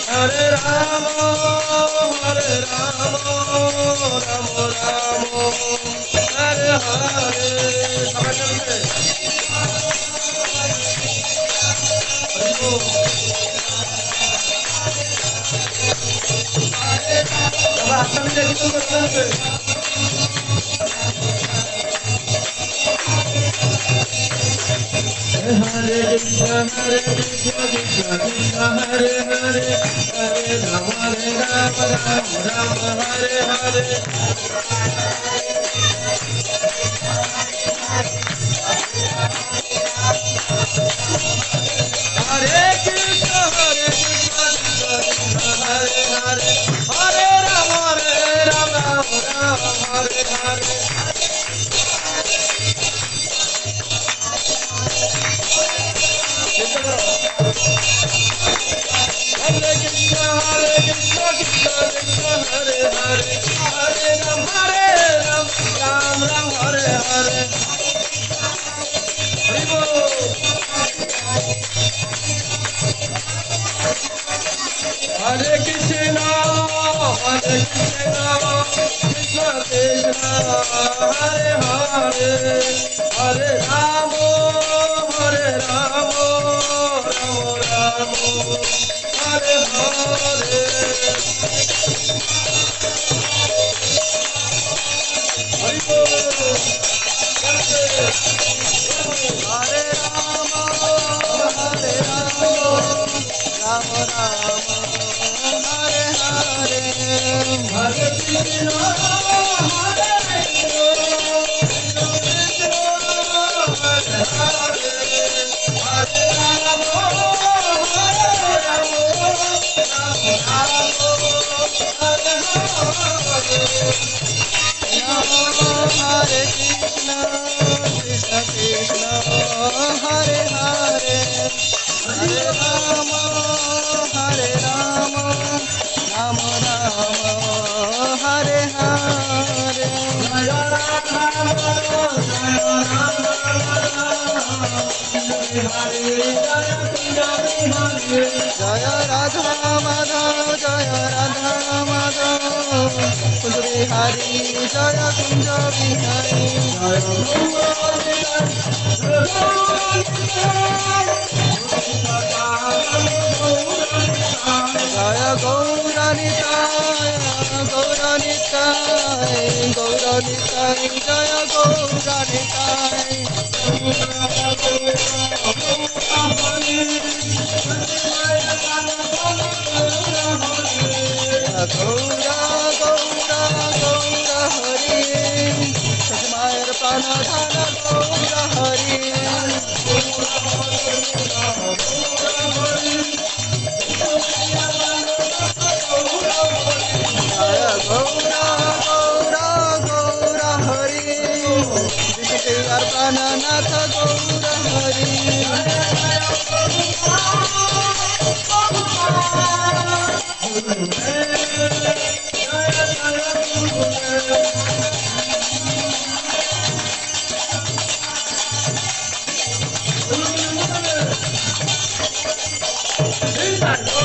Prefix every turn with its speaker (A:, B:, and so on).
A: Hare Rama, Hare Rama, Rama Rama, Hare Hare. সবাই চলবে। সবাই হাতটা মিলিয়ে কীর্তন করতে হবে। Hare Krishna, Krishna Krishna, Hare Hare, Hare Rama, Rama Rama, Hare Hare. Hare Krishna, Krishna Krishna, Hare Hare, Hare Rama, Rama Rama, Hare Hare. Hare Krishna, Krishna Krishna, Hare Hare, Hare Rama, Rama Rama, Hare Hare. Hari Bol. Hare Krishna, Krishna Krishna, Hare Hare, Hare Rama, Rama Rama, Hare Hare. Hari Bol. Hare Rama, Rama Rama, Hare Hare, Hare Krishna, Hare Krishna, Hare Hare, Hare Rama, Hare Rama, Hare Krishna, Krishna Krishna, Hare Hare, Hare Rama, Rama Rama, Hare Hare. Jaya Radha Madhava, Jaya Radha Madhava, Kunja Bihari, Jaya Kunja Bihari, Jaya Gauranitai, Gauranitai, Gauranitai, Jaya Gauranitai. Gaura, Gaura, Gaura Hari, Sajmayar Pranadhana Gaura Hari. Jaya Gaura, Gaura, Gaura Hari, Vishakar Prananath Gaura Hari. Hare